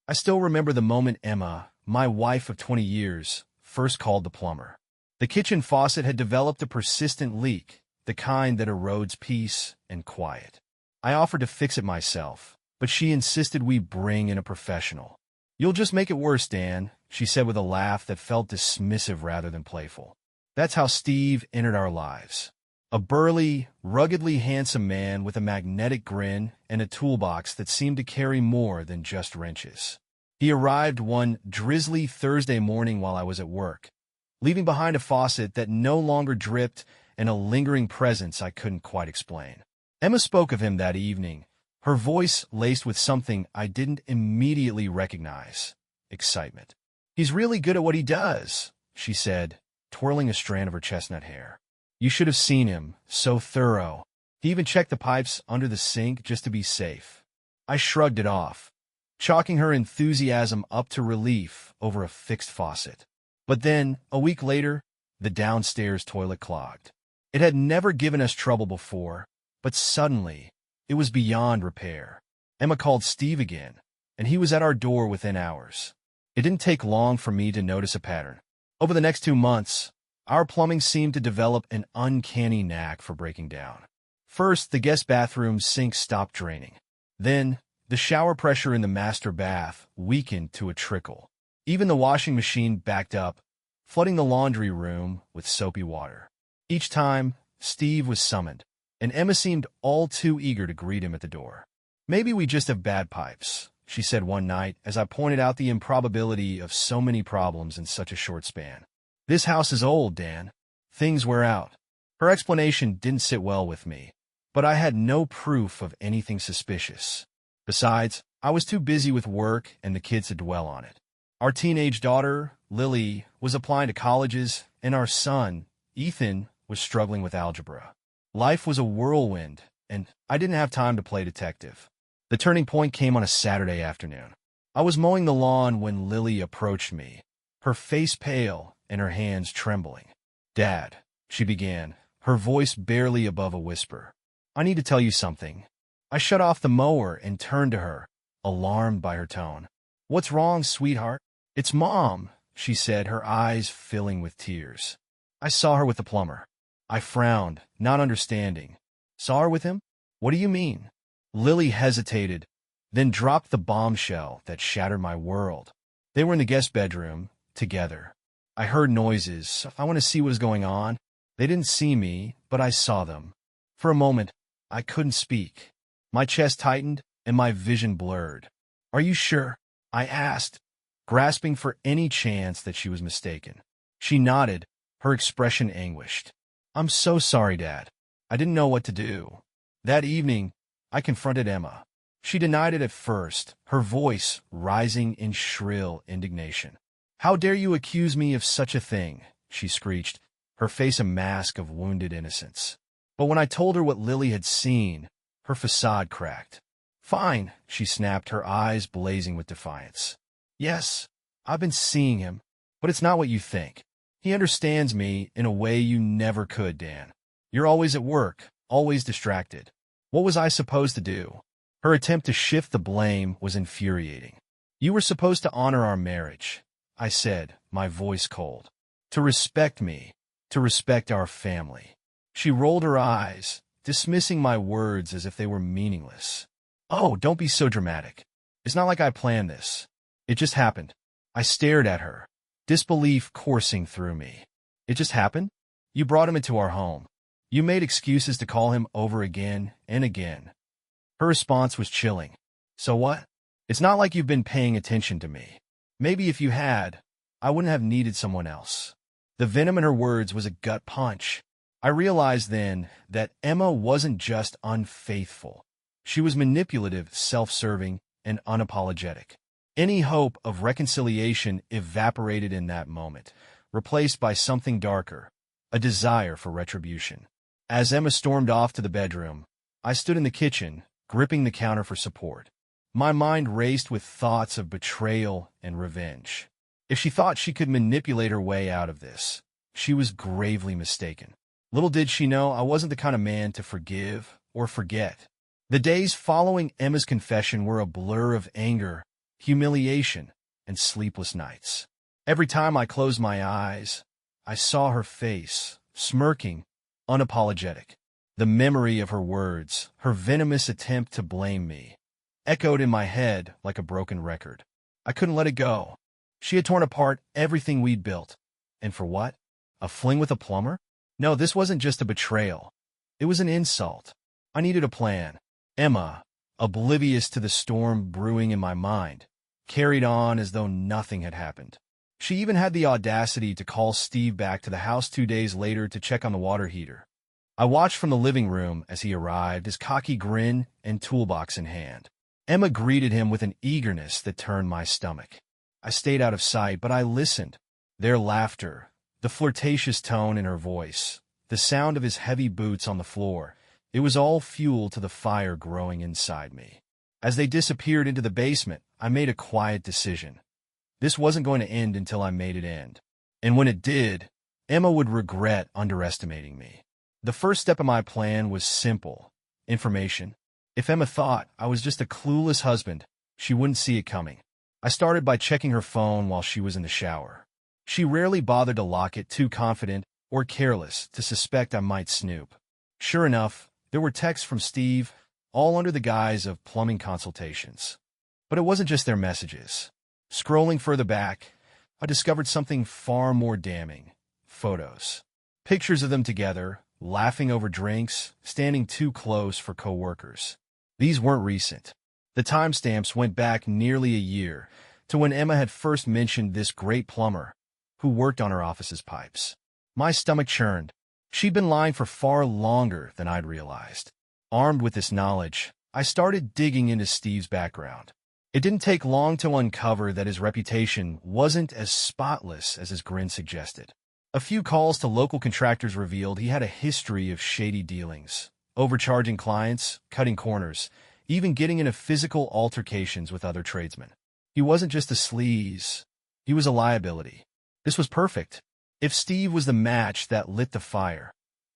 I still remember the moment Emma, my wife of 20 years, first called the plumber. The kitchen faucet had developed a persistent leak, the kind that erodes peace and quiet. I offered to fix it myself, but she insisted we bring in a professional. "You'll just make it worse, Dan," she said with a laugh that felt dismissive rather than playful. That's how Steve entered our lives. A burly, ruggedly handsome man with a magnetic grin and a toolbox that seemed to carry more than just wrenches. He arrived one drizzly Thursday morning while I was at work, leaving behind a faucet that no longer dripped and a lingering presence I couldn't quite explain. Emma spoke of him that evening, her voice laced with something I didn't immediately recognize: excitement. "He's really good at what he does," she said, twirling a strand of her chestnut hair. "You should have seen him, so thorough. He even checked the pipes under the sink just to be safe." I shrugged it off, chalking her enthusiasm up to relief over a fixed faucet. But then, a week later, the downstairs toilet clogged. It had never given us trouble before, but suddenly, it was beyond repair. Emma called Steve again, and he was at our door within hours. It didn't take long for me to notice a pattern. Over the next 2 months, our plumbing seemed to develop an uncanny knack for breaking down. First, the guest bathroom sink stopped draining. Then, the shower pressure in the master bath weakened to a trickle. Even the washing machine backed up, flooding the laundry room with soapy water. Each time, Steve was summoned, and Emma seemed all too eager to greet him at the door. "Maybe we just have bad pipes," she said one night as I pointed out the improbability of so many problems in such a short span. "This house is old, Dan. Things wear out." Her explanation didn't sit well with me, but I had no proof of anything suspicious. Besides, I was too busy with work and the kids to dwell on it. Our teenage daughter, Lily, was applying to colleges, and our son, Ethan, was struggling with algebra. Life was a whirlwind, and I didn't have time to play detective. The turning point came on a Saturday afternoon. I was mowing the lawn when Lily approached me, her face pale and her hands trembling. "Dad," she began, her voice barely above a whisper, "I need to tell you something." I shut off the mower and turned to her, alarmed by her tone. "What's wrong, sweetheart?" "It's Mom," she said, her eyes filling with tears. "I saw her with the plumber." I frowned, not understanding. "Saw her with him? What do you mean?" Lily hesitated, then dropped the bombshell that shattered my world. They were in the guest bedroom, together. I heard noises. I want to see what was going on. They didn't see me, but I saw them. For a moment, I couldn't speak. My chest tightened, and my vision blurred. "Are you sure?" I asked, grasping for any chance that she was mistaken. She nodded, her expression anguished. "I'm so sorry, Dad. I didn't know what to do." That evening, I confronted Emma. She denied it at first, her voice rising in shrill indignation. "How dare you accuse me of such a thing?" she screeched, her face a mask of wounded innocence. But when I told her what Lily had seen, her facade cracked. "Fine," she snapped, her eyes blazing with defiance. "Yes, I've been seeing him, but it's not what you think. He understands me in a way you never could, Dan. You're always at work, always distracted. What was I supposed to do?" Her attempt to shift the blame was infuriating. "You were supposed to honor our marriage," I said, my voice cold. "To respect me, to respect our family." She rolled her eyes, dismissing my words as if they were meaningless. "Oh, don't be so dramatic. It's not like I planned this. It just happened." I stared at her, disbelief coursing through me. "It just happened? You brought him into our home. You made excuses to call him over again and again." Her response was chilling. "So what? It's not like you've been paying attention to me. Maybe if you had, I wouldn't have needed someone else." The venom in her words was a gut punch. I realized then that Emma wasn't just unfaithful. She was manipulative, self-serving, and unapologetic. Any hope of reconciliation evaporated in that moment, replaced by something darker, a desire for retribution. As Emma stormed off to the bedroom, I stood in the kitchen, gripping the counter for support. My mind raced with thoughts of betrayal and revenge. If she thought she could manipulate her way out of this, she was gravely mistaken. Little did she know I wasn't the kind of man to forgive or forget. The days following Emma's confession were a blur of anger, humiliation, and sleepless nights. Every time I closed my eyes, I saw her face, smirking, unapologetic. The memory of her words, her venomous attempt to blame me, echoed in my head like a broken record. I couldn't let it go. She had torn apart everything we'd built. And for what? A fling with a plumber? No, this wasn't just a betrayal. It was an insult. I needed a plan. Emma, oblivious to the storm brewing in my mind, carried on as though nothing had happened. She even had the audacity to call Steve back to the house 2 days later to check on the water heater. I watched from the living room as he arrived, his cocky grin and toolbox in hand. Emma greeted him with an eagerness that turned my stomach. I stayed out of sight, but I listened. Their laughter, the flirtatious tone in her voice, the sound of his heavy boots on the floor, it was all fuel to the fire growing inside me. As they disappeared into the basement, I made a quiet decision. This wasn't going to end until I made it end. And when it did, Emma would regret underestimating me. The first step of my plan was simple: information. If Emma thought I was just a clueless husband, she wouldn't see it coming. I started by checking her phone while she was in the shower. She rarely bothered to lock it, too confident or careless to suspect I might snoop. Sure enough, there were texts from Steve, all under the guise of plumbing consultations. But it wasn't just their messages. Scrolling further back, I discovered something far more damning: photos. Pictures of them together, laughing over drinks, standing too close for coworkers. These weren't recent. The timestamps went back nearly a year, to when Emma had first mentioned this great plumber who worked on her office's pipes. My stomach churned. She'd been lying for far longer than I'd realized. Armed with this knowledge, I started digging into Steve's background. It didn't take long to uncover that his reputation wasn't as spotless as his grin suggested. A few calls to local contractors revealed he had a history of shady dealings, overcharging clients, cutting corners, even getting into physical altercations with other tradesmen. He wasn't just a sleaze, he was a liability. This was perfect. If Steve was the match that lit the fire,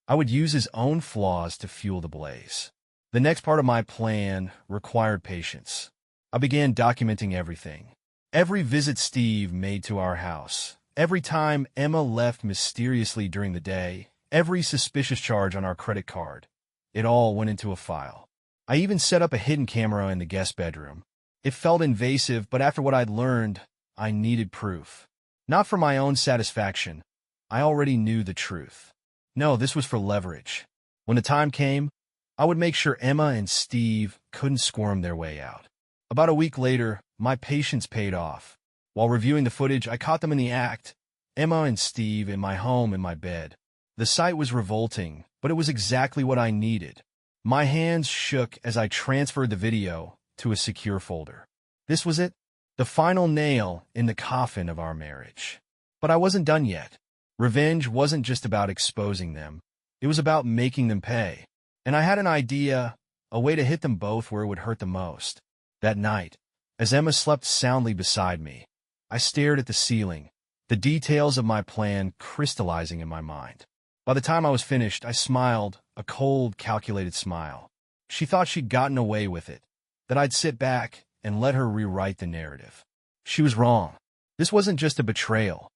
I would use his own flaws to fuel the blaze. The next part of my plan required patience. I began documenting everything. Every visit Steve made to our house, every time Emma left mysteriously during the day, every suspicious charge on our credit card. It all went into a file. I even set up a hidden camera in the guest bedroom. It felt invasive, but after what I'd learned, I needed proof. Not for my own satisfaction. I already knew the truth. No, this was for leverage. When the time came, I would make sure Emma and Steve couldn't squirm their way out. About a week later, my patience paid off. While reviewing the footage, I caught them in the act. Emma and Steve in my home in my bed. The sight was revolting, but it was exactly what I needed. My hands shook as I transferred the video to a secure folder. This was it, the final nail in the coffin of our marriage. But I wasn't done yet. Revenge wasn't just about exposing them. It was about making them pay. And I had an idea, a way to hit them both where it would hurt the most. That night, as Emma slept soundly beside me, I stared at the ceiling, the details of my plan crystallizing in my mind. By the time I was finished, I smiled, a cold, calculated smile. She thought she'd gotten away with it, that I'd sit back and let her rewrite the narrative. She was wrong. This wasn't just a betrayal.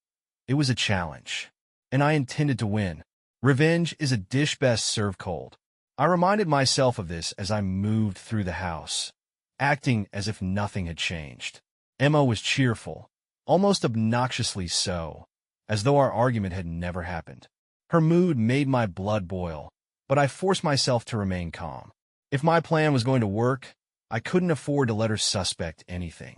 It was a challenge. And I intended to win. Revenge is a dish best served cold. I reminded myself of this as I moved through the house, acting as if nothing had changed. Emma was cheerful, almost obnoxiously so, as though our argument had never happened. Her mood made my blood boil, but I forced myself to remain calm. If my plan was going to work, I couldn't afford to let her suspect anything.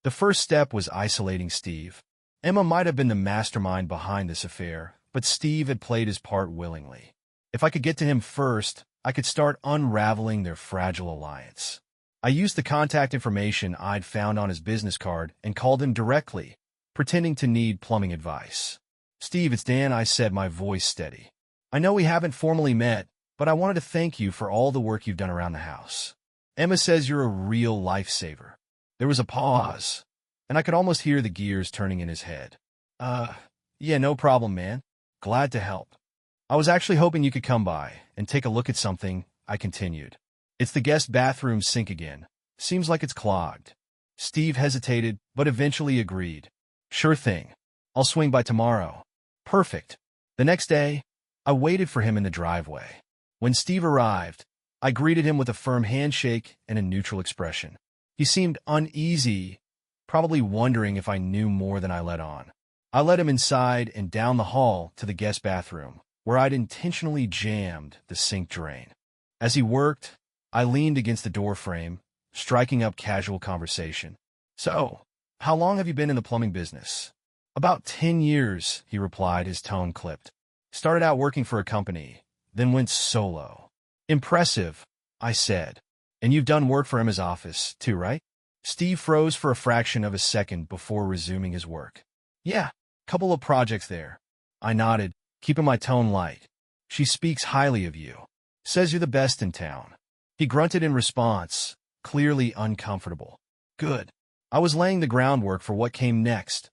The first step was isolating Steve. Emma might have been the mastermind behind this affair, but Steve had played his part willingly. If I could get to him first, I could start unraveling their fragile alliance. I used the contact information I'd found on his business card and called him directly, pretending to need plumbing advice. "Steve, it's Dan," I said, my voice steady. "I know we haven't formally met, but I wanted to thank you for all the work you've done around the house. Emma says you're a real lifesaver." There was a pause, and I could almost hear the gears turning in his head. Yeah, no problem, man. Glad to help. I was actually hoping you could come by and take a look at something," I continued. "It's the guest bathroom sink again. Seems like it's clogged." Steve hesitated, but eventually agreed. Sure thing. I'll swing by tomorrow. Perfect. The next day, I waited for him in the driveway. When Steve arrived, I greeted him with a firm handshake and a neutral expression. He seemed uneasy, probably wondering if I knew more than I let on. I led him inside and down the hall to the guest bathroom, where I'd intentionally jammed the sink drain. As he worked, I leaned against the doorframe, striking up casual conversation. So, how long have you been in the plumbing business? About 10 years, he replied, his tone clipped. Started out working for a company, then went solo. Impressive, I said. And you've done work for Emma's office, too, right? Steve froze for a fraction of a second before resuming his work. Yeah, couple of projects there. I nodded, keeping my tone light. She speaks highly of you. Says you're the best in town. He grunted in response, clearly uncomfortable. Good. I was laying the groundwork for what came next,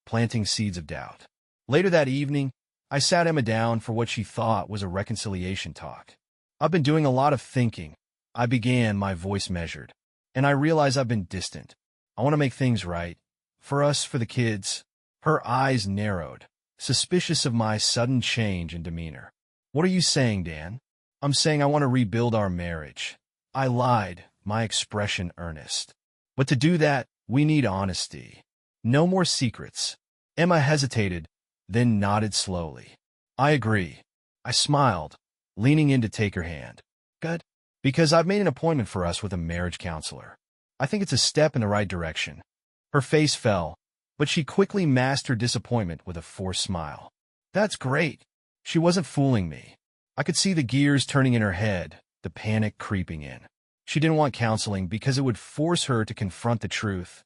planting seeds of doubt. Later that evening, I sat Emma down for what she thought was a reconciliation talk. I've been doing a lot of thinking. I began, my voice measured. And I realize I've been distant. I want to make things right. For us, for the kids. Her eyes narrowed, suspicious of my sudden change in demeanor. What are you saying, Dan? I'm saying I want to rebuild our marriage. I lied, my expression earnest. But to do that, we need honesty. No more secrets. Emma hesitated, then nodded slowly. I agree. I smiled, leaning in to take her hand. Good. Because I've made an appointment for us with a marriage counselor. I think it's a step in the right direction. Her face fell, but she quickly masked her disappointment with a forced smile. That's great. She wasn't fooling me. I could see the gears turning in her head, the panic creeping in. She didn't want counseling because it would force her to confront the truth,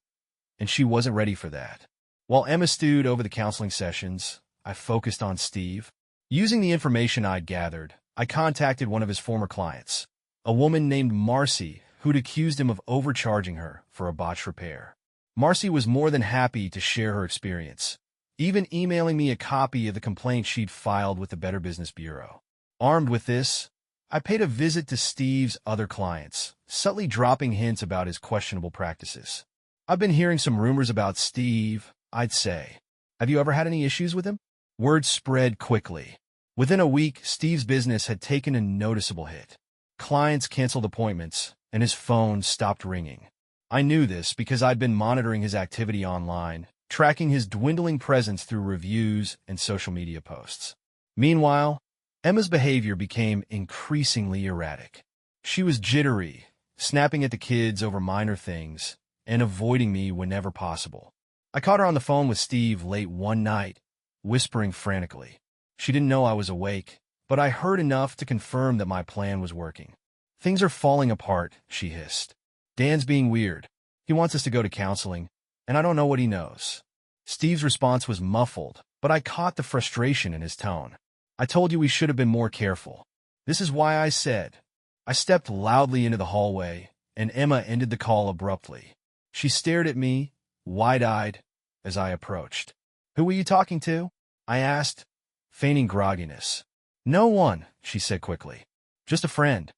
and she wasn't ready for that. While Emma stewed over the counseling sessions, I focused on Steve. Using the information I'd gathered, I contacted one of his former clients, a woman named Marcy, who'd accused him of overcharging her for a botched repair. Marcy was more than happy to share her experience, even emailing me a copy of the complaint she'd filed with the Better Business Bureau. Armed with this, I paid a visit to Steve's other clients, subtly dropping hints about his questionable practices. I've been hearing some rumors about Steve, I'd say. Have you ever had any issues with him? Word spread quickly. Within a week, Steve's business had taken a noticeable hit. Clients canceled appointments, and his phone stopped ringing. I knew this because I'd been monitoring his activity online, tracking his dwindling presence through reviews and social media posts. Meanwhile, Emma's behavior became increasingly erratic. She was jittery, snapping at the kids over minor things, and avoiding me whenever possible. I caught her on the phone with Steve late one night, whispering frantically. She didn't know I was awake, but I heard enough to confirm that my plan was working. Things are falling apart, she hissed. Dan's being weird. He wants us to go to counseling, and I don't know what he knows. Steve's response was muffled, but I caught the frustration in his tone. I told you we should have been more careful. This is why I said. I stepped loudly into the hallway, and Emma ended the call abruptly. She stared at me, wide-eyed, as I approached. Who were you talking to? I asked, feigning grogginess. No one, she said quickly. Just a friend.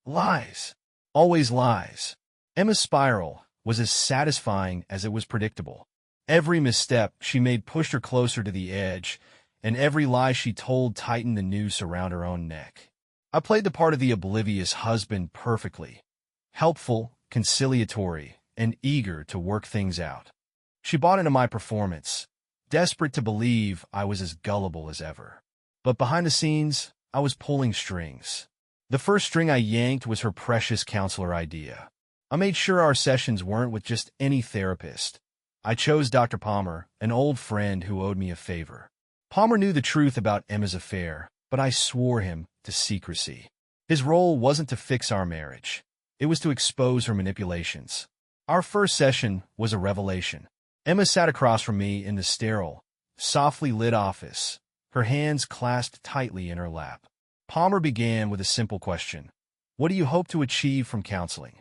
Lies. Always lies. Emma's spiral was as satisfying as it was predictable. Every misstep she made pushed her closer to the edge, and every lie she told tightened the noose around her own neck. I played the part of the oblivious husband perfectly, helpful, conciliatory, and eager to work things out. She bought into my performance, desperate to believe I was as gullible as ever. But behind the scenes, I was pulling strings. The first string I yanked was her precious counselor idea. I made sure our sessions weren't with just any therapist. I chose Dr. Palmer, an old friend who owed me a favor. Palmer knew the truth about Emma's affair, but I swore him to secrecy. His role wasn't to fix our marriage. It was to expose her manipulations. Our first session was a revelation. Emma sat across from me in the sterile, softly lit office, her hands clasped tightly in her lap. Palmer began with a simple question. What do you hope to achieve from counseling?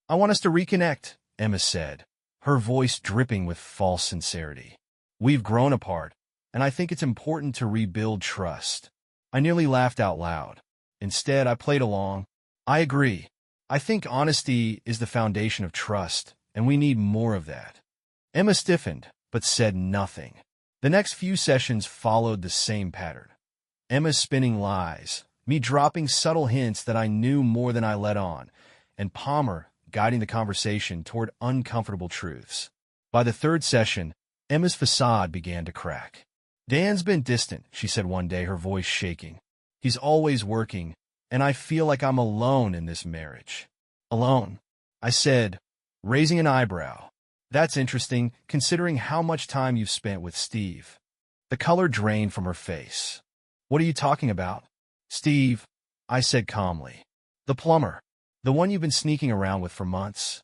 I want us to reconnect, Emma said, her voice dripping with false sincerity. We've grown apart, and I think it's important to rebuild trust. I nearly laughed out loud. Instead, I played along. I agree. I think honesty is the foundation of trust, and we need more of that. Emma stiffened, but said nothing. The next few sessions followed the same pattern. Emma spinning lies, me dropping subtle hints that I knew more than I let on, and Palmer guiding the conversation toward uncomfortable truths. By the third session, Emma's facade began to crack. "Dan's been distant," she said one day, her voice shaking. "He's always working, and I feel like I'm alone in this marriage." "Alone?" I said, raising an eyebrow. "That's interesting, considering how much time you've spent with Steve." The color drained from her face. "What are you talking about?" "Steve," I said calmly. "The plumber. The one you've been sneaking around with for months."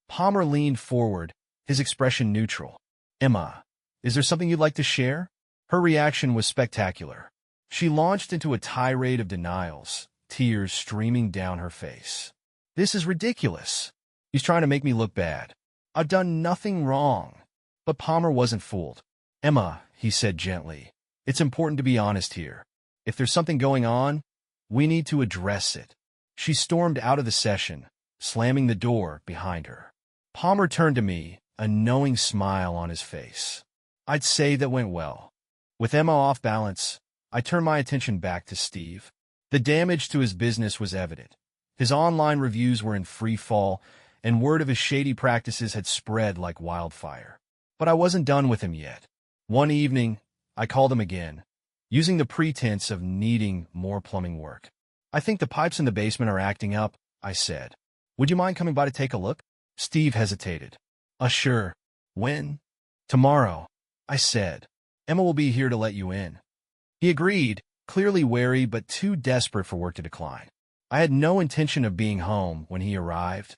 Palmer leaned forward, his expression neutral. "Emma, is there something you'd like to share?" Her reaction was spectacular. She launched into a tirade of denials, tears streaming down her face. "This is ridiculous. He's trying to make me look bad. I've done nothing wrong." But Palmer wasn't fooled. "Emma," he said gently, "it's important to be honest here. If there's something going on, we need to address it." She stormed out of the session, slamming the door behind her. Palmer turned to me, a knowing smile on his face. I'd say that went well. With Emma off balance, I turned my attention back to Steve. The damage to his business was evident. His online reviews were in free fall, and word of his shady practices had spread like wildfire. But I wasn't done with him yet. One evening, I called him again, using the pretense of needing more plumbing work. "I think the pipes in the basement are acting up," I said. "Would you mind coming by to take a look?" Steve hesitated. Sure. When?" "Tomorrow," I said. "Emma will be here to let you in." He agreed, clearly wary but too desperate for work to decline. I had no intention of being home when he arrived.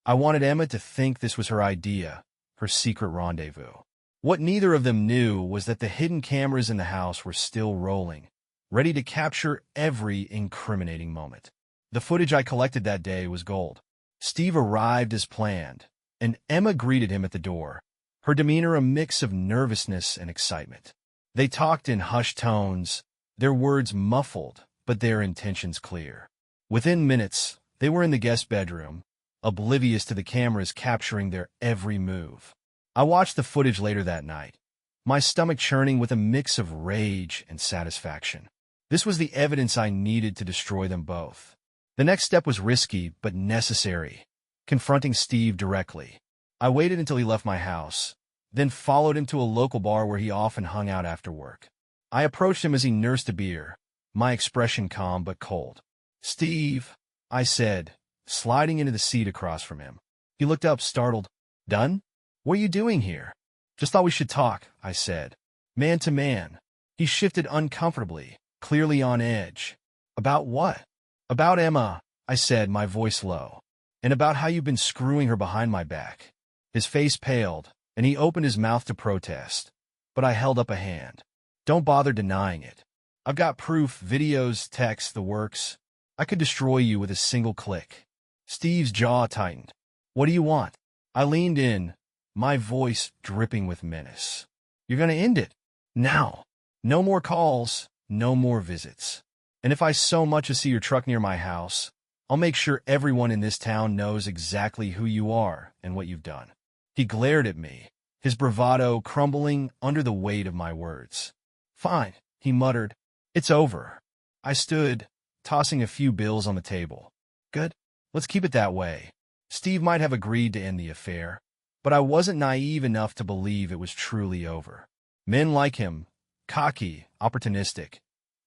I wanted Emma to think this was her idea, her secret rendezvous. What neither of them knew was that the hidden cameras in the house were still rolling, ready to capture every incriminating moment. The footage I collected that day was gold. Steve arrived as planned, and Emma greeted him at the door, her demeanor a mix of nervousness and excitement. They talked in hushed tones, their words muffled, but their intentions clear. Within minutes, they were in the guest bedroom, oblivious to the cameras capturing their every move. I watched the footage later that night, my stomach churning with a mix of rage and satisfaction. This was the evidence I needed to destroy them both. The next step was risky but necessary, confronting Steve directly. I waited until he left my house, then followed him to a local bar where he often hung out after work. I approached him as he nursed a beer, my expression calm but cold. "Steve," I said, sliding into the seat across from him. He looked up, startled. "Done? What are you doing here?" "Just thought we should talk," I said. Man to man. He shifted uncomfortably, clearly on edge. "About what?" "About Emma," I said, my voice low. "And about how you've been screwing her behind my back." His face paled, and he opened his mouth to protest. But I held up a hand. "Don't bother denying it. I've got proof, videos, texts, the works. I could destroy you with a single click." Steve's jaw tightened. "What do you want?" I leaned in, my voice dripping with menace. "You're going to end it. Now. No more calls, no more visits. And if I so much as see your truck near my house, I'll make sure everyone in this town knows exactly who you are and what you've done." He glared at me, his bravado crumbling under the weight of my words. "Fine," he muttered. "It's over." I stood, tossing a few bills on the table. "Good. Let's keep it that way." Steve might have agreed to end the affair, but I wasn't naive enough to believe it was truly over. Men like him, cocky, opportunistic,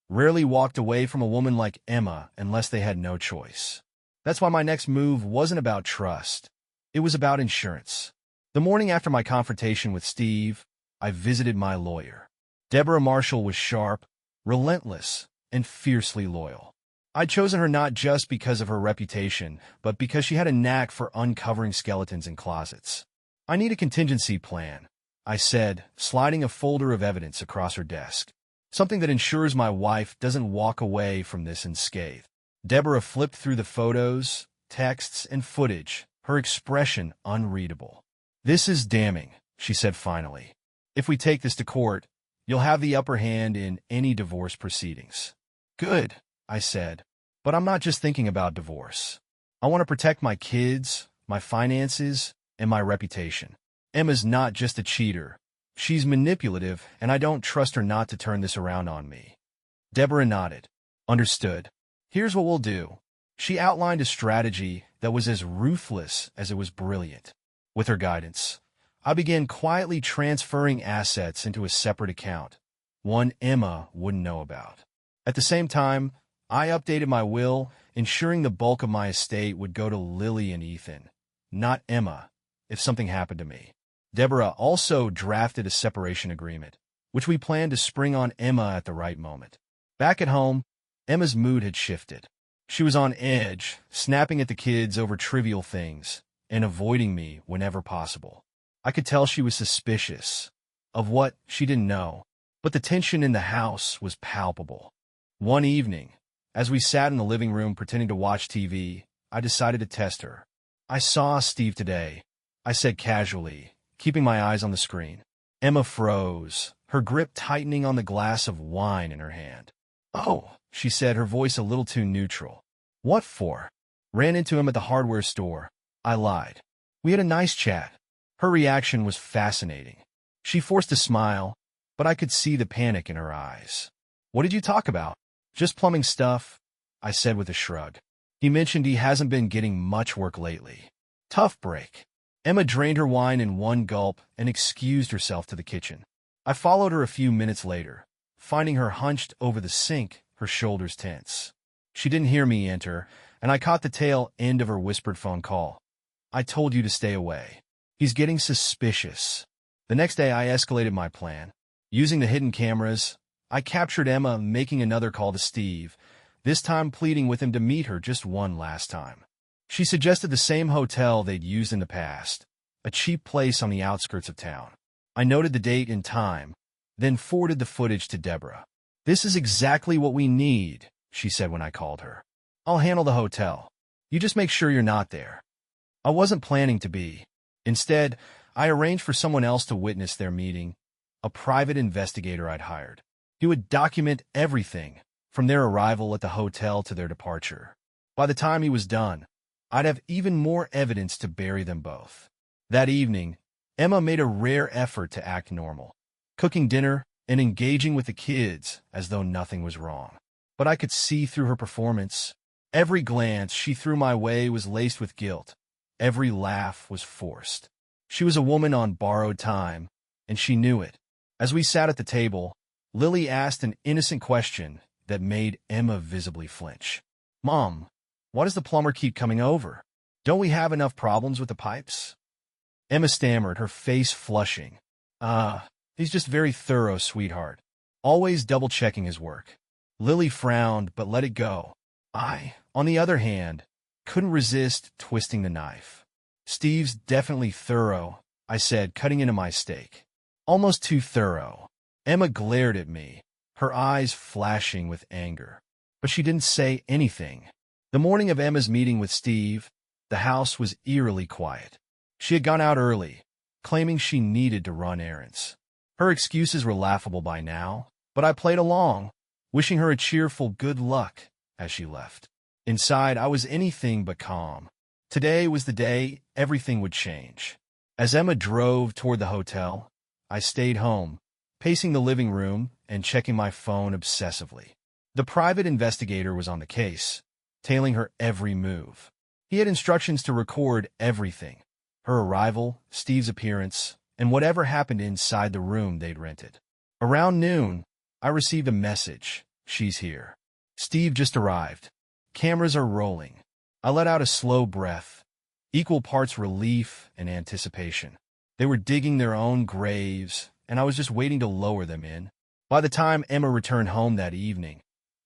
rarely walked away from a woman like Emma unless they had no choice. That's why my next move wasn't about trust. It was about insurance. The morning after my confrontation with Steve, I visited my lawyer. Deborah Marshall was sharp, relentless, and fiercely loyal. I'd chosen her not just because of her reputation, but because she had a knack for uncovering skeletons in closets. "I need a contingency plan," I said, sliding a folder of evidence across her desk. "Something that ensures my wife doesn't walk away from this unscathed." Deborah flipped through the photos, texts, and footage, her expression unreadable. "This is damning," she said finally. "If we take this to court, you'll have the upper hand in any divorce proceedings." "Good," I said. "But I'm not just thinking about divorce. I want to protect my kids, my finances, and my reputation. Emma's not just a cheater. She's manipulative, and I don't trust her not to turn this around on me. Deborah nodded. Understood. Here's what we'll do. She outlined a strategy that was as ruthless as it was brilliant. With her guidance, I began quietly transferring assets into a separate account, one Emma wouldn't know about. At the same time, I updated my will, ensuring the bulk of my estate would go to Lily and Ethan, not Emma, if something happened to me. Deborah also drafted a separation agreement, which we planned to spring on Emma at the right moment. Back at home, Emma's mood had shifted. She was on edge, snapping at the kids over trivial things, and avoiding me whenever possible. I could tell she was suspicious of what she didn't know, but the tension in the house was palpable. One evening, as we sat in the living room pretending to watch TV, I decided to test her. "I saw Steve today," I said casually, keeping my eyes on the screen. Emma froze, her grip tightening on the glass of wine in her hand. "Oh," she said, her voice a little too neutral. "What for?" "Ran into him at the hardware store," I lied. "We had a nice chat." Her reaction was fascinating. She forced a smile, but I could see the panic in her eyes. "What did you talk about?" "Just plumbing stuff," I said with a shrug. "He mentioned he hasn't been getting much work lately." Tough break. Emma drained her wine in one gulp and excused herself to the kitchen. I followed her a few minutes later, finding her hunched over the sink, her shoulders tense. She didn't hear me enter, and I caught the tail end of her whispered phone call. "I told you to stay away. He's getting suspicious." The next day I escalated my plan. Using the hidden cameras, I captured Emma making another call to Steve, this time pleading with him to meet her just one last time. She suggested the same hotel they'd used in the past, a cheap place on the outskirts of town. I noted the date and time, then forwarded the footage to Deborah. "This is exactly what we need," she said when I called her. "I'll handle the hotel. You just make sure you're not there." I wasn't planning to be. Instead, I arranged for someone else to witness their meeting, a private investigator I'd hired. He would document everything, from their arrival at the hotel to their departure. By the time he was done, I'd have even more evidence to bury them both. That evening, Emma made a rare effort to act normal, cooking dinner and engaging with the kids as though nothing was wrong. But I could see through her performance. Every glance she threw my way was laced with guilt. Every laugh was forced. She was a woman on borrowed time, and she knew it. As we sat at the table, Lily asked an innocent question that made Emma visibly flinch. "Mom, why does the plumber keep coming over? Don't we have enough problems with the pipes?" Emma stammered, her face flushing. He's just very thorough, sweetheart. Always double-checking his work." Lily frowned, but let it go. I, on the other hand, couldn't resist twisting the knife. "Steve's definitely thorough," I said, cutting into my steak. "Almost too thorough." Emma glared at me, her eyes flashing with anger. But she didn't say anything. The morning of Emma's meeting with Steve, the house was eerily quiet. She had gone out early, claiming she needed to run errands. Her excuses were laughable by now, but I played along, wishing her a cheerful good luck as she left. Inside, I was anything but calm. Today was the day everything would change. As Emma drove toward the hotel, I stayed home, pacing the living room and checking my phone obsessively. The private investigator was on the case, tailing her every move. He had instructions to record everything: her arrival, Steve's appearance, and whatever happened inside the room they'd rented. Around noon, I received a message. "She's here. Steve just arrived. Cameras are rolling." I let out a slow breath, equal parts relief and anticipation. They were digging their own graves, and I was just waiting to lower them in. By the time Emma returned home that evening,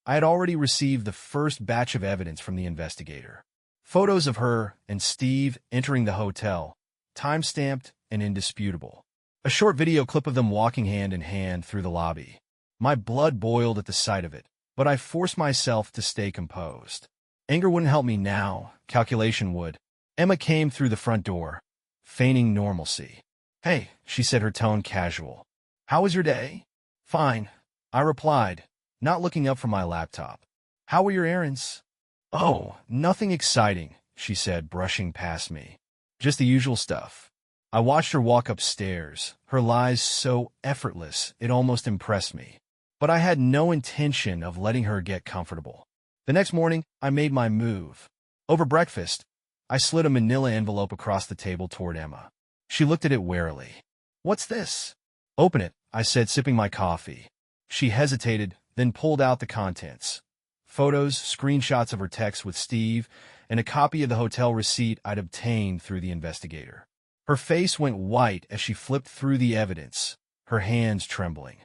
I had already received the first batch of evidence from the investigator. Photos of her and Steve entering the hotel, time-stamped and indisputable. A short video clip of them walking hand in hand through the lobby. My blood boiled at the sight of it, but I forced myself to stay composed. Anger wouldn't help me now, calculation would. Emma came through the front door, feigning normalcy. "Hey," she said, her tone casual. "How was your day?" "Fine," I replied, not looking up from my laptop. "How were your errands?" "Oh, nothing exciting," she said, brushing past me. Just the usual stuff. I watched her walk upstairs, her lies so effortless it almost impressed me. But I had no intention of letting her get comfortable. The next morning, I made my move. Over breakfast, I slid a manila envelope across the table toward Emma. She looked at it warily. "What's this?" "Open it," I said, sipping my coffee. She hesitated, then pulled out the contents. Photos, screenshots of her text with Steve, and a copy of the hotel receipt I'd obtained through the investigator. Her face went white as she flipped through the evidence, her hands trembling.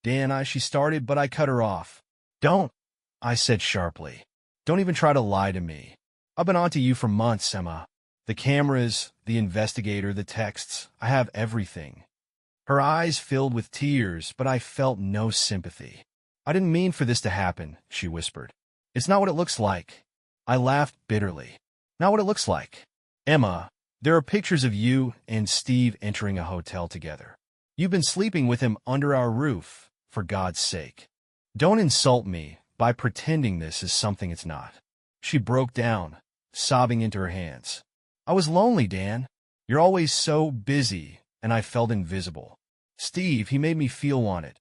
She started, but I cut her off. "Don't," I said sharply. "Don't even try to lie to me. I've been on to you for months, Emma. The cameras, the investigator, the texts, I have everything." Her eyes filled with tears, but I felt no sympathy. "I didn't mean for this to happen," she whispered. "It's not what it looks like." I laughed bitterly. "Not what it looks like. Emma, there are pictures of you and Steve entering a hotel together. You've been sleeping with him under our roof, for God's sake. Don't insult me by pretending this is something it's not." She broke down, sobbing into her hands. "I was lonely, Dan. You're always so busy, and I felt invisible. Steve, he made me feel wanted."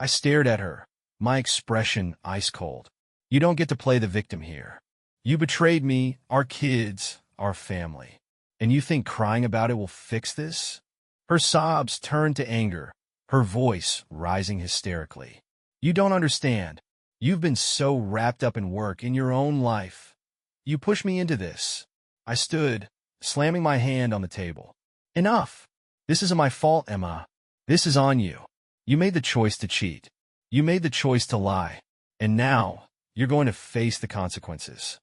I stared at her, my expression ice cold. "You don't get to play the victim here. You betrayed me, our kids, our family. And you think crying about it will fix this?" Her sobs turned to anger, her voice rising hysterically. "You don't understand. You've been so wrapped up in work, in your own life. You pushed me into this." I stood, slamming my hand on the table. "Enough. This isn't my fault, Emma. This is on you. You made the choice to cheat. You made the choice to lie. And now, you're going to face the consequences."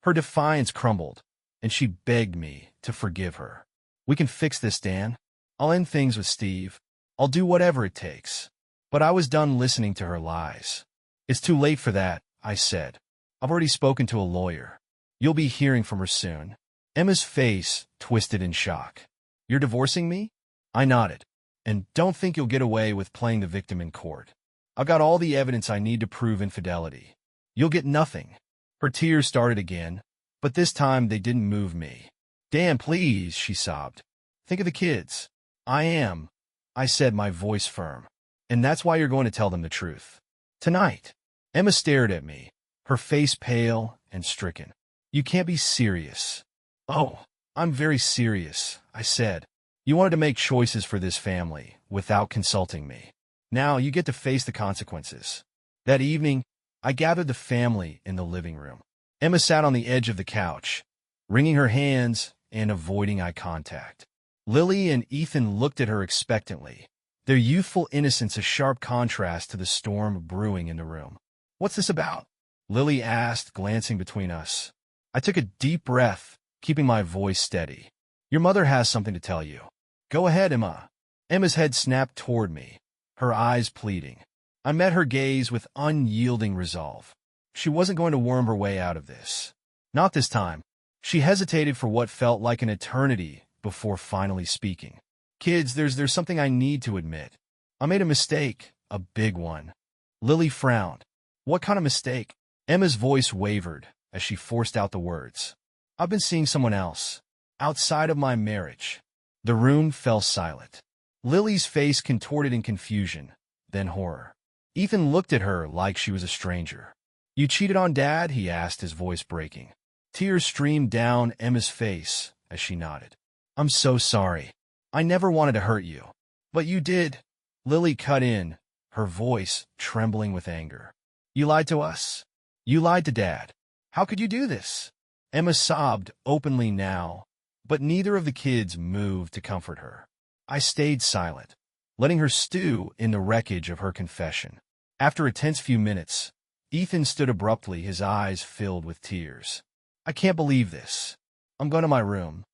Her defiance crumbled, and she begged me to forgive her. "We can fix this, Dan. I'll end things with Steve. I'll do whatever it takes." But I was done listening to her lies. "It's too late for that," I said. "I've already spoken to a lawyer. You'll be hearing from her soon." Emma's face twisted in shock. "You're divorcing me?" I nodded. "And don't think you'll get away with playing the victim in court. I've got all the evidence I need to prove infidelity. You'll get nothing." Her tears started again, but this time they didn't move me. "Dan, please," she sobbed. "Think of the kids." "I am," I said, my voice firm. "And that's why you're going to tell them the truth. Tonight." Emma stared at me, her face pale and stricken. "You can't be serious." "Oh, I'm very serious," I said. "You wanted to make choices for this family without consulting me. Now you get to face the consequences." That evening, I gathered the family in the living room. Emma sat on the edge of the couch, wringing her hands and avoiding eye contact. Lily and Ethan looked at her expectantly, their youthful innocence a sharp contrast to the storm brewing in the room. "What's this about?" Lily asked, glancing between us. I took a deep breath, keeping my voice steady. "Your mother has something to tell you." "Go ahead, Emma." Emma's head snapped toward me, her eyes pleading. I met her gaze with unyielding resolve. She wasn't going to worm her way out of this. Not this time. She hesitated for what felt like an eternity before finally speaking. "Kids, there's something I need to admit. I made a mistake, a big one." Lily frowned. "What kind of mistake?" Emma's voice wavered as she forced out the words. "I've been seeing someone else, outside of my marriage." The room fell silent. Lily's face contorted in confusion, then horror. Ethan looked at her like she was a stranger. "You cheated on Dad?" he asked, his voice breaking. Tears streamed down Emma's face as she nodded. "I'm so sorry. I never wanted to hurt you." "But you did." Lily cut in, her voice trembling with anger. "You lied to us. You lied to Dad. How could you do this?" Emma sobbed openly now, but neither of the kids moved to comfort her. I stayed silent, letting her stew in the wreckage of her confession. After a tense few minutes, Ethan stood abruptly, his eyes filled with tears. "I can't believe this. I'm going to my room."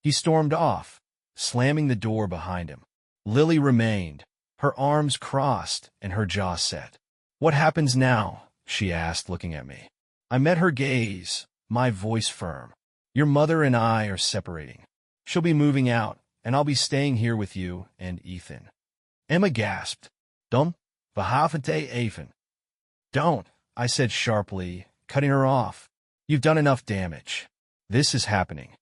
He stormed off, slamming the door behind him. Lily remained, her arms crossed and her jaw set. "What happens now?" she asked, looking at me. I met her gaze, my voice firm. "Your mother and I are separating. She'll be moving out, and I'll be staying here with you and Ethan." Emma gasped. "Don't, verhaafente even." "Don't," I said sharply, cutting her off. "You've done enough damage. This is happening."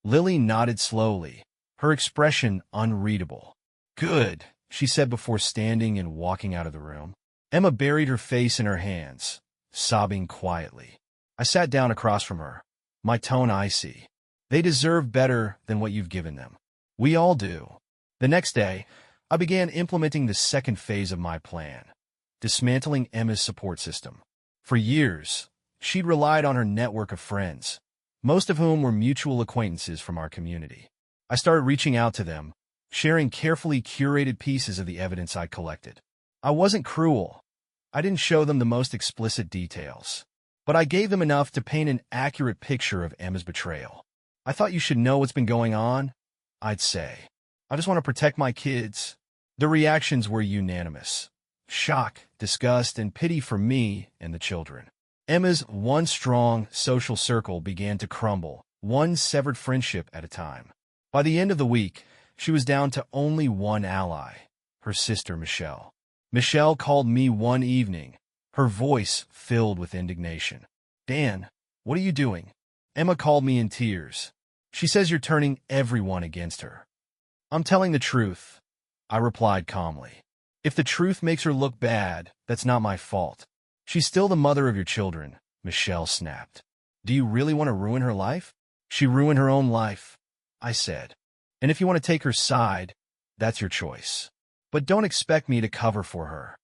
Lily nodded slowly, her expression unreadable. Good, she said before standing and walking out of the room. Emma buried her face in her hands, sobbing quietly. I sat down across from her, my tone icy. They deserve better than what you've given them. We all do. The next day, I began implementing the second phase of my plan, dismantling Emma's support system. For years, she'd relied on her network of friends, most of whom were mutual acquaintances from our community. I started reaching out to them, sharing carefully curated pieces of the evidence I collected. I wasn't cruel. I didn't show them the most explicit details, but I gave them enough to paint an accurate picture of Emma's betrayal. I thought you should know what's been going on, I'd say. I just want to protect my kids. The reactions were unanimous. Shock, disgust, and pity for me and the children. Emma's once strong social circle began to crumble, one severed friendship at a time. By the end of the week, she was down to only one ally, her sister Michelle. Michelle called me one evening, her voice filled with indignation. Dan, what are you doing? Emma called me in tears. She says you're turning everyone against her. I'm telling the truth, I replied calmly. If the truth makes her look bad, that's not my fault. She's still the mother of your children, Michelle snapped. Do you really want to ruin her life? She ruined her own life, I said. And if you want to take her side, that's your choice. But don't expect me to cover for her.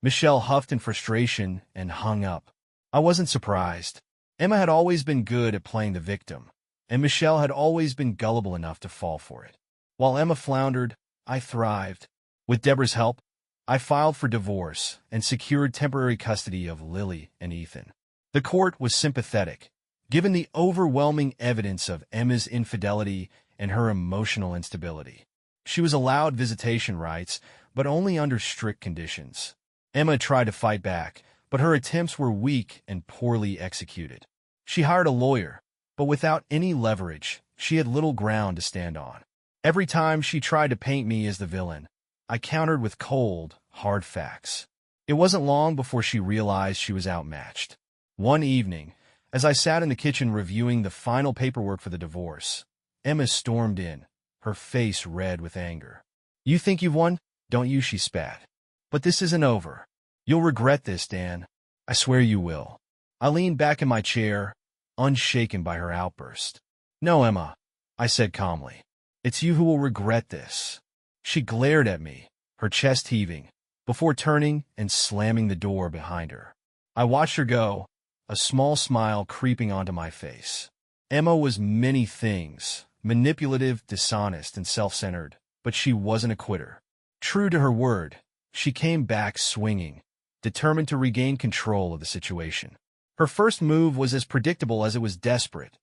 Michelle huffed in frustration and hung up. I wasn't surprised. Emma had always been good at playing the victim, and Michelle had always been gullible enough to fall for it. While Emma floundered, I thrived. With Deborah's help, I filed for divorce and secured temporary custody of Lily and Ethan. The court was sympathetic, given the overwhelming evidence of Emma's infidelity and her emotional instability. She was allowed visitation rights, but only under strict conditions. Emma tried to fight back, but her attempts were weak and poorly executed. She hired a lawyer, but without any leverage, she had little ground to stand on. Every time she tried to paint me as the villain, I countered with cold, hard facts. It wasn't long before she realized she was outmatched. One evening, as I sat in the kitchen reviewing the final paperwork for the divorce, Emma stormed in, her face red with anger. You think you've won, don't you? She spat. But this isn't over. You'll regret this, Dan. I swear you will. I leaned back in my chair, unshaken by her outburst. No, Emma, I said calmly. It's you who will regret this. She glared at me, her chest heaving, before turning and slamming the door behind her. I watched her go, a small smile creeping onto my face. Emma was many things, manipulative, dishonest, and self-centered, but she wasn't a quitter. True to her word, she came back swinging, determined to regain control of the situation. Her first move was as predictable as it was desperate: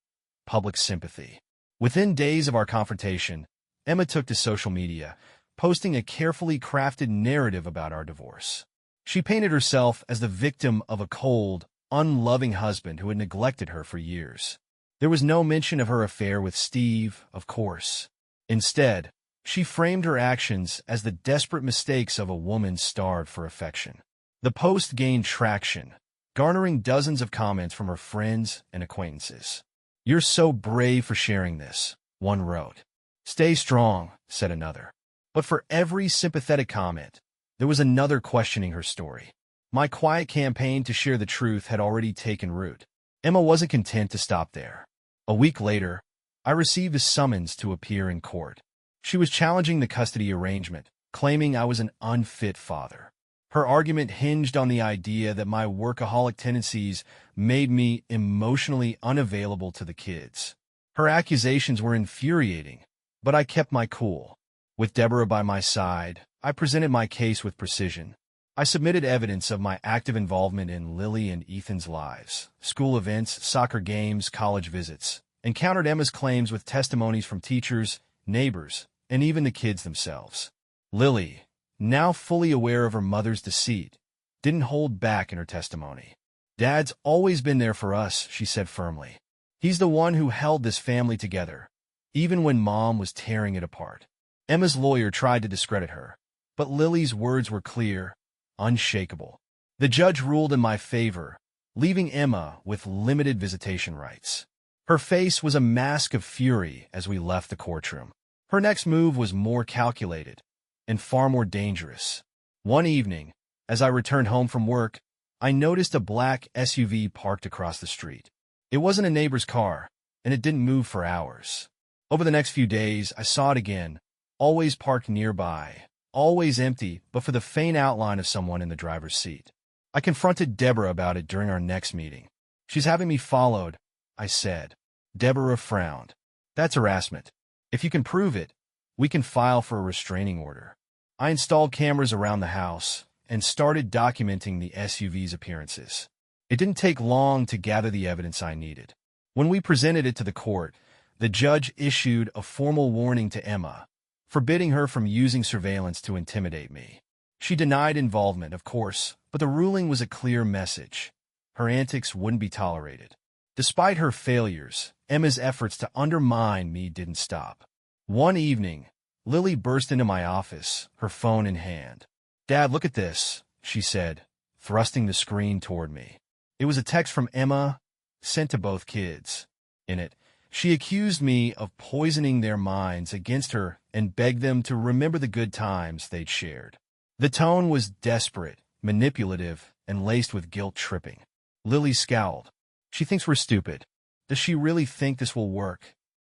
public sympathy. Within days of our confrontation, Emma took to social media, posting a carefully crafted narrative about our divorce. She painted herself as the victim of a cold, unloving husband who had neglected her for years. There was no mention of her affair with Steve, of course. Instead, she framed her actions as the desperate mistakes of a woman starved for affection. The post gained traction, garnering dozens of comments from her friends and acquaintances. You're so brave for sharing this, one wrote. Stay strong, said another. But for every sympathetic comment, there was another questioning her story. My quiet campaign to share the truth had already taken root. Emma wasn't content to stop there. A week later, I received a summons to appear in court. She was challenging the custody arrangement, claiming I was an unfit father. Her argument hinged on the idea that my workaholic tendencies made me emotionally unavailable to the kids. Her accusations were infuriating, but I kept my cool. With Deborah by my side, I presented my case with precision. I submitted evidence of my active involvement in Lily and Ethan's lives, school events, soccer games, college visits, and countered Emma's claims with testimonies from teachers, neighbors, and even the kids themselves. Lily, now fully aware of her mother's deceit, didn't hold back in her testimony. Dad's always been there for us, she said firmly. He's the one who held this family together, even when Mom was tearing it apart. Emma's lawyer tried to discredit her, but Lily's words were clear, unshakable. The judge ruled in my favor, leaving Emma with limited visitation rights. Her face was a mask of fury as we left the courtroom. Her next move was more calculated and far more dangerous. One evening, as I returned home from work, I noticed a black SUV parked across the street. It wasn't a neighbor's car, and it didn't move for hours. Over the next few days, I saw it again, always parked nearby, always empty, but for the faint outline of someone in the driver's seat. I confronted Deborah about it during our next meeting. "She's having me followed," I said. Deborah frowned. "That's harassment. If you can prove it, we can file for a restraining order." I installed cameras around the house and started documenting the SUV's appearances. It didn't take long to gather the evidence I needed. When we presented it to the court, the judge issued a formal warning to Emma, forbidding her from using surveillance to intimidate me. She denied involvement, of course, but the ruling was a clear message. Her antics wouldn't be tolerated. Despite her failures, Emma's efforts to undermine me didn't stop. One evening, Lily burst into my office, her phone in hand. "Dad, look at this," she said, thrusting the screen toward me. It was a text from Emma, sent to both kids. In it, she accused me of poisoning their minds against her and begged them to remember the good times they'd shared. The tone was desperate, manipulative, and laced with guilt-tripping. Lily scowled. "She thinks we're stupid. Does she really think this will work?"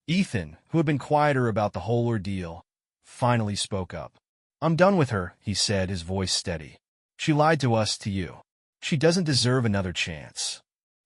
Ethan, who had been quieter about the whole ordeal, finally spoke up. "I'm done with her," he said, his voice steady. "She lied to us, to you. She doesn't deserve another chance."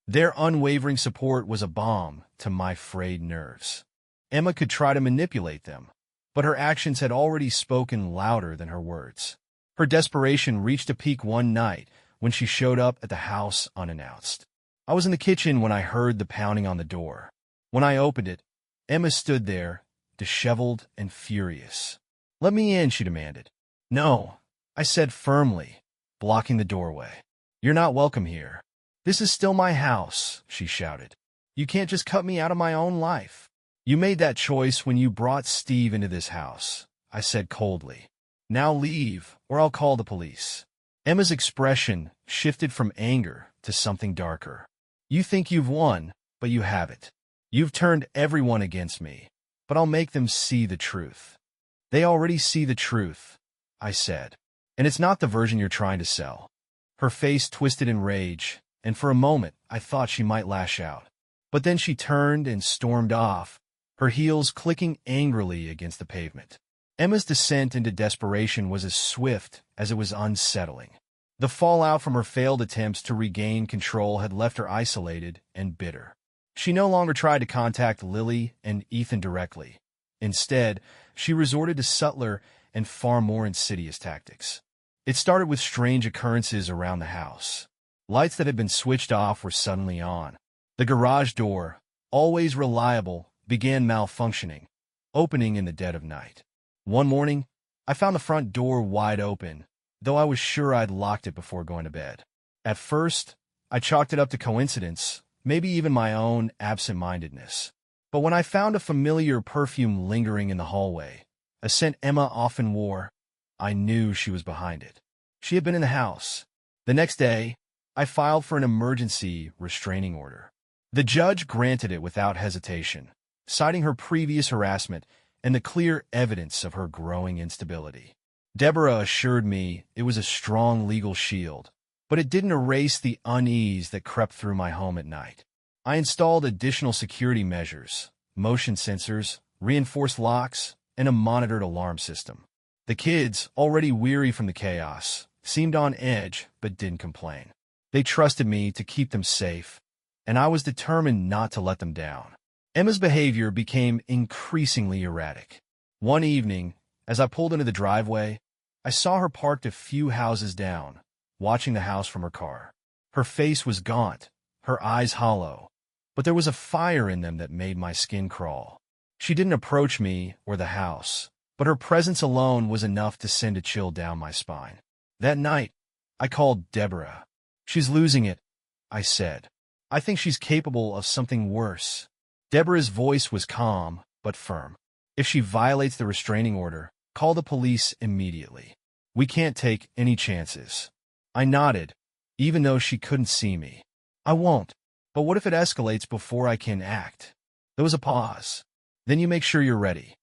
Their unwavering support was a balm to my frayed nerves. Emma could try to manipulate them, but her actions had already spoken louder than her words. Her desperation reached a peak one night when she showed up at the house unannounced. I was in the kitchen when I heard the pounding on the door. When I opened it, Emma stood there, disheveled and furious. "Let me in," she demanded. "No," I said firmly, blocking the doorway. "You're not welcome here. This is still my house," she shouted. "You can't just cut me out of my own life." "You made that choice when you brought Steve into this house," I said coldly. "Now leave, or I'll call the police." Emma's expression shifted from anger to something darker. "You think you've won, but you haven't. You've turned everyone against me, but I'll make them see the truth." "They already see the truth," I said. "And it's not the version you're trying to sell." Her face twisted in rage, and for a moment I thought she might lash out. But then she turned and stormed off, her heels clicking angrily against the pavement. Emma's descent into desperation was as swift as it was unsettling. The fallout from her failed attempts to regain control had left her isolated and bitter. She no longer tried to contact Lily and Ethan directly. Instead, she resorted to subtler and far more insidious tactics. It started with strange occurrences around the house. Lights that had been switched off were suddenly on. The garage door, always reliable, began malfunctioning, opening in the dead of night. One morning, I found the front door wide open, though I was sure I'd locked it before going to bed. At first, I chalked it up to coincidence, maybe even my own absent-mindedness. But when I found a familiar perfume lingering in the hallway, a scent Emma often wore, I knew she was behind it. She had been in the house. The next day, I filed for an emergency restraining order. The judge granted it without hesitation, citing her previous harassment and the clear evidence of her growing instability. Deborah assured me it was a strong legal shield, but it didn't erase the unease that crept through my home at night. I installed additional security measures, motion sensors, reinforced locks, and a monitored alarm system. The kids, already weary from the chaos, seemed on edge but didn't complain. They trusted me to keep them safe, and I was determined not to let them down. Emma's behavior became increasingly erratic. One evening, as I pulled into the driveway, I saw her parked a few houses down, watching the house from her car. Her face was gaunt, her eyes hollow, but there was a fire in them that made my skin crawl. She didn't approach me or the house, but her presence alone was enough to send a chill down my spine. That night, I called Deborah. "She's losing it," I said. "I think she's capable of something worse." Deborah's voice was calm, but firm. "If she violates the restraining order, call the police immediately. We can't take any chances." I nodded, even though she couldn't see me. "I won't, But what if it escalates before I can act? There was a pause. Then you make sure you're ready.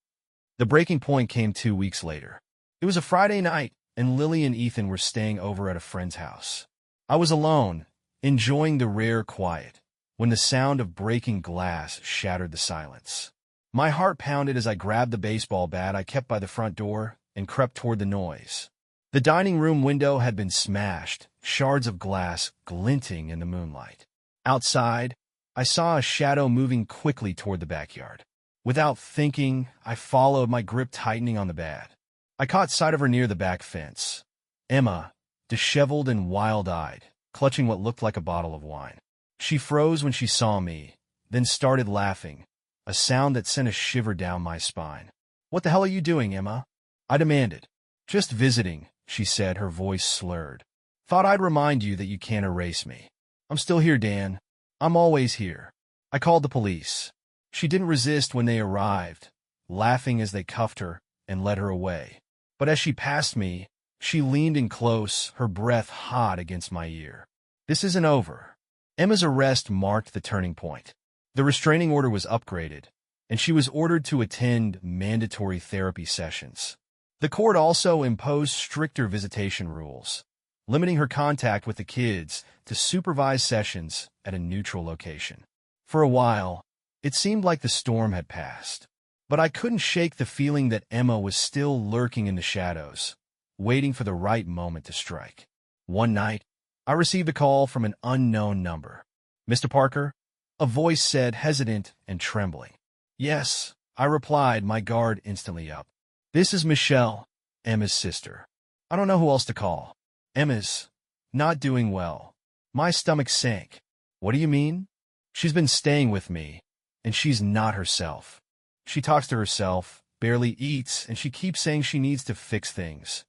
The breaking point came 2 weeks later. It was a Friday night, and Lily and Ethan were staying over at a friend's house. I was alone, enjoying the rare quiet, when the sound of breaking glass shattered the silence. My heart pounded as I grabbed the baseball bat I kept by the front door and crept toward the noise. The dining room window had been smashed, shards of glass glinting in the moonlight. Outside, I saw a shadow moving quickly toward the backyard. Without thinking, I followed, my grip tightening on the bat. I caught sight of her near the back fence. Emma, disheveled and wild-eyed, clutching what looked like a bottle of wine. She froze when she saw me, then started laughing, a sound that sent a shiver down my spine. "What the hell are you doing, Emma?" I demanded. "Just visiting," she said, her voice slurred. "Thought I'd remind you that you can't erase me." "I'm still here, Dan. I'm always here." I called the police. She didn't resist when they arrived, laughing as they cuffed her and led her away. But as she passed me, she leaned in close, her breath hot against my ear. "This isn't over." Emma's arrest marked the turning point. The restraining order was upgraded, and she was ordered to attend mandatory therapy sessions. The court also imposed stricter visitation rules, limiting her contact with the kids to supervised sessions at a neutral location. For a while, it seemed like the storm had passed, but I couldn't shake the feeling that Emma was still lurking in the shadows, waiting for the right moment to strike. One night, I received a call from an unknown number. "Mr. Parker?" a voice said, hesitant and trembling. "Yes," I replied, my guard instantly up. "This is Michelle, Emma's sister. I don't know who else to call. Emma's not doing well." My stomach sank. "What do you mean?" "She's been staying with me, and she's not herself. She talks to herself, barely eats, and she keeps saying she needs to fix things."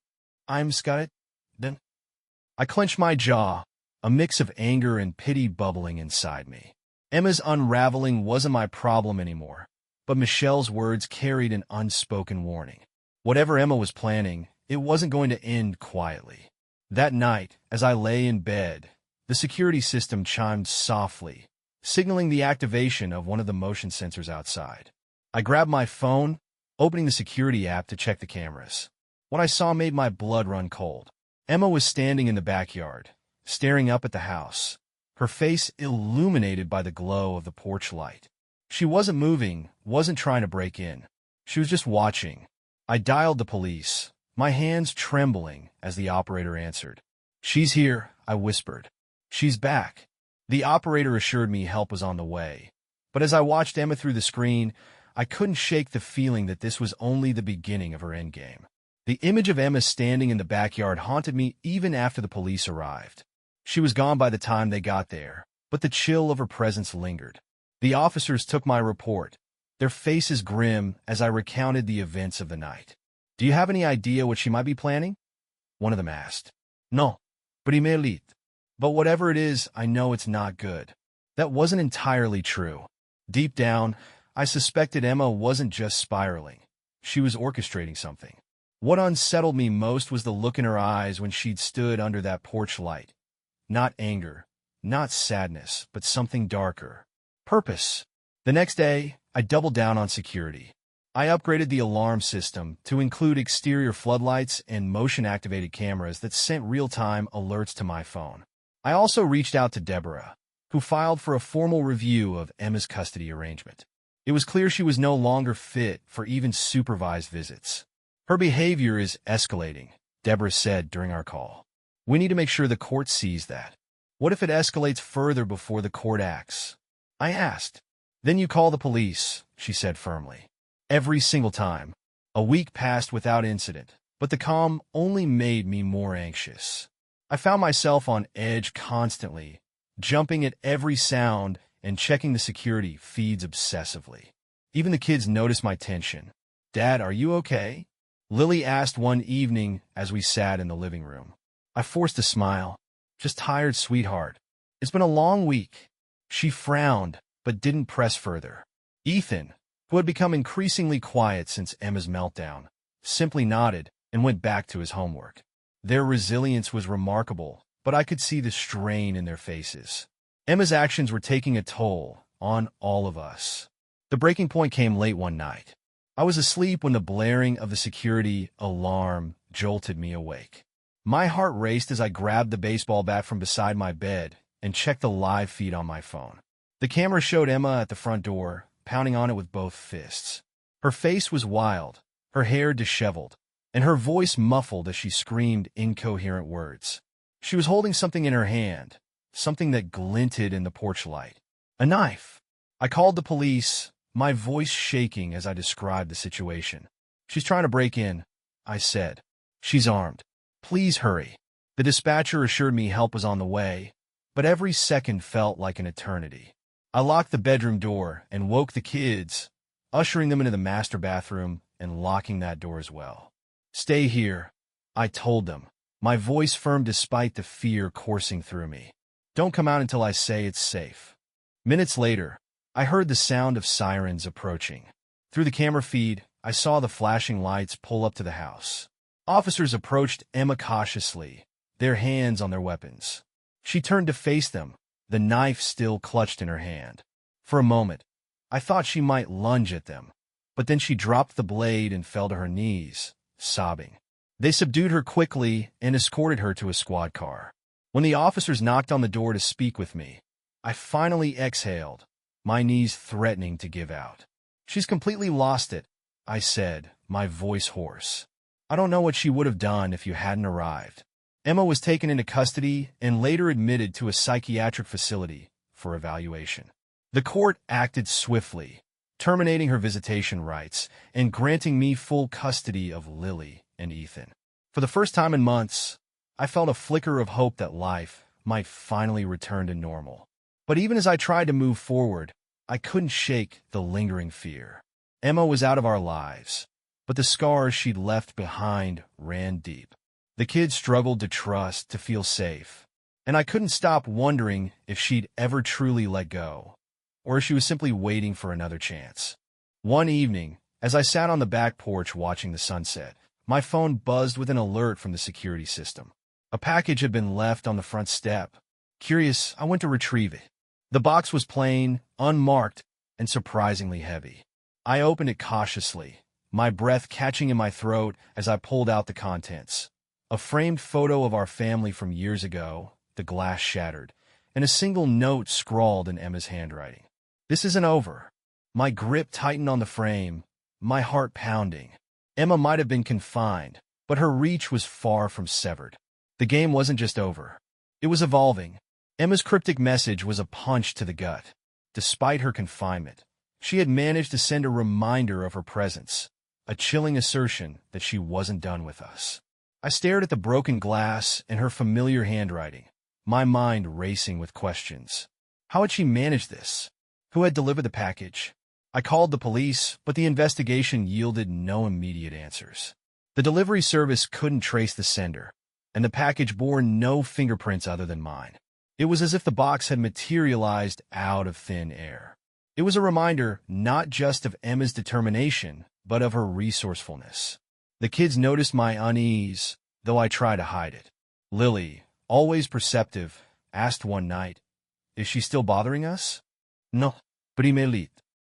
"I'm Scott. Then." I clenched my jaw, a mix of anger and pity bubbling inside me. Emma's unraveling wasn't my problem anymore, but Michelle's words carried an unspoken warning. Whatever Emma was planning, it wasn't going to end quietly. That night, as I lay in bed, the security system chimed softly, signaling the activation of one of the motion sensors outside. I grabbed my phone, opening the security app to check the cameras. What I saw made my blood run cold. Emma was standing in the backyard, staring up at the house, her face illuminated by the glow of the porch light. She wasn't moving, wasn't trying to break in. She was just watching. I dialed the police, my hands trembling as the operator answered. "She's here," I whispered. "She's back." The operator assured me help was on the way. But as I watched Emma through the screen, I couldn't shake the feeling that this was only the beginning of her endgame. The image of Emma standing in the backyard haunted me even after the police arrived. She was gone by the time they got there, but the chill of her presence lingered. The officers took my report, their faces grim as I recounted the events of the night. "Do you have any idea what she might be planning?" one of them asked. "No, primelit. But whatever it is, I know it's not good." That wasn't entirely true. Deep down, I suspected Emma wasn't just spiraling. She was orchestrating something. What unsettled me most was the look in her eyes when she'd stood under that porch light. Not anger, not sadness, but something darker. Purpose. The next day, I doubled down on security. I upgraded the alarm system to include exterior floodlights and motion-activated cameras that sent real-time alerts to my phone. I also reached out to Deborah, who filed for a formal review of Emma's custody arrangement. It was clear she was no longer fit for even supervised visits. "Her behavior is escalating," Deborah said during our call. "We need to make sure the court sees that." "What if it escalates further before the court acts?" I asked. "Then you call the police," she said firmly. Every single time. A week passed without incident, but the calm only made me more anxious. I found myself on edge constantly, jumping at every sound and checking the security feeds obsessively. Even the kids noticed my tension. "Dad, are you okay?" Lily asked one evening as we sat in the living room. I forced a smile. "Just tired, sweetheart. It's been a long week." She frowned, but didn't press further. Ethan, who had become increasingly quiet since Emma's meltdown, simply nodded and went back to his homework. Their resilience was remarkable, but I could see the strain in their faces. Emma's actions were taking a toll on all of us. The breaking point came late one night. I was asleep when the blaring of the security alarm jolted me awake. My heart raced as I grabbed the baseball bat from beside my bed and checked the live feed on my phone. The camera showed Emma at the front door, pounding on it with both fists. Her face was wild, her hair disheveled, and her voice muffled as she screamed incoherent words. She was holding something in her hand, something that glinted in the porch light. A knife. I called the police, my voice shaking as I described the situation. "She's trying to break in," I said. "She's armed. Please hurry." The dispatcher assured me help was on the way, but every second felt like an eternity. I locked the bedroom door and woke the kids, ushering them into the master bathroom and locking that door as well. "Stay here," I told them, my voice firm despite the fear coursing through me. "Don't come out until I say it's safe." Minutes later, I heard the sound of sirens approaching. Through the camera feed, I saw the flashing lights pull up to the house. Officers approached Emma cautiously, their hands on their weapons. She turned to face them, the knife still clutched in her hand. For a moment, I thought she might lunge at them, but then she dropped the blade and fell to her knees, sobbing. They subdued her quickly and escorted her to a squad car. When the officers knocked on the door to speak with me, I finally exhaled, my knees threatening to give out. "She's completely lost it," I said, my voice hoarse. "I don't know what she would have done if you hadn't arrived." Emma was taken into custody and later admitted to a psychiatric facility for evaluation. The court acted swiftly, terminating her visitation rights and granting me full custody of Lily and Ethan. For the first time in months, I felt a flicker of hope that life might finally return to normal. But even as I tried to move forward, I couldn't shake the lingering fear. Emma was out of our lives, but the scars she'd left behind ran deep. The kids struggled to trust, to feel safe, and I couldn't stop wondering if she'd ever truly let go, or if she was simply waiting for another chance. One evening, as I sat on the back porch watching the sunset, my phone buzzed with an alert from the security system. A package had been left on the front step. Curious, I went to retrieve it. The box was plain, unmarked, and surprisingly heavy. I opened it cautiously, my breath catching in my throat as I pulled out the contents. A framed photo of our family from years ago, the glass shattered, and a single note scrawled in Emma's handwriting. "This isn't over." My grip tightened on the frame, my heart pounding. Emma might have been confined, but her reach was far from severed. The game wasn't just over. It was evolving. Emma's cryptic message was a punch to the gut. Despite her confinement, she had managed to send a reminder of her presence, a chilling assertion that she wasn't done with us. I stared at the broken glass and her familiar handwriting, my mind racing with questions. How had she managed this? Who had delivered the package? I called the police, but the investigation yielded no immediate answers. The delivery service couldn't trace the sender, and the package bore no fingerprints other than mine. It was as if the box had materialized out of thin air. It was a reminder not just of Emma's determination, but of her resourcefulness. The kids noticed my unease, though I tried to hide it. Lily, always perceptive, asked one night, "Is she still bothering us?" "No, primelit.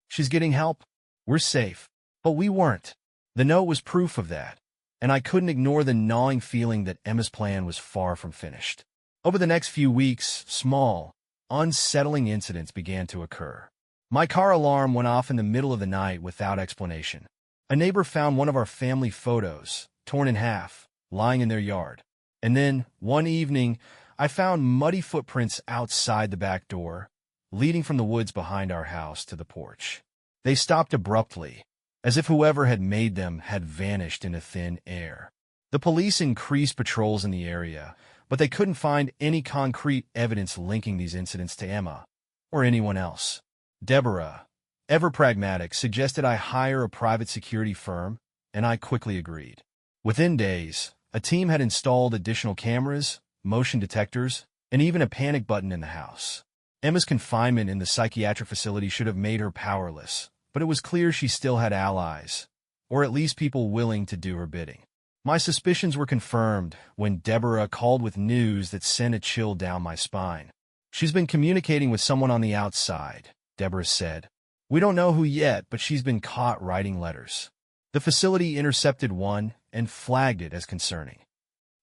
She's getting help. We're safe." But we weren't. The note was proof of that, and I couldn't ignore the gnawing feeling that Emma's plan was far from finished. Over the next few weeks, small, unsettling incidents began to occur. My car alarm went off in the middle of the night without explanation. A neighbor found one of our family photos, torn in half, lying in their yard. And then, one evening, I found muddy footprints outside the back door, leading from the woods behind our house to the porch. They stopped abruptly, as if whoever had made them had vanished into thin air. The police increased patrols in the area, but they couldn't find any concrete evidence linking these incidents to Emma or anyone else. Deborah, ever pragmatic, suggested I hire a private security firm, and I quickly agreed. Within days, a team had installed additional cameras, motion detectors, and even a panic button in the house. Emma's confinement in the psychiatric facility should have made her powerless, but it was clear she still had allies, or at least people willing to do her bidding. My suspicions were confirmed when Deborah called with news that sent a chill down my spine. She's been communicating with someone on the outside, Deborah said. We don't know who yet, but she's been caught writing letters. The facility intercepted one and flagged it as concerning.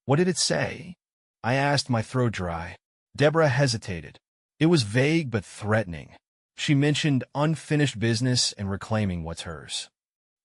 What did it say? I asked, my throat dry. Deborah hesitated. It was vague but threatening. She mentioned unfinished business and reclaiming what's hers.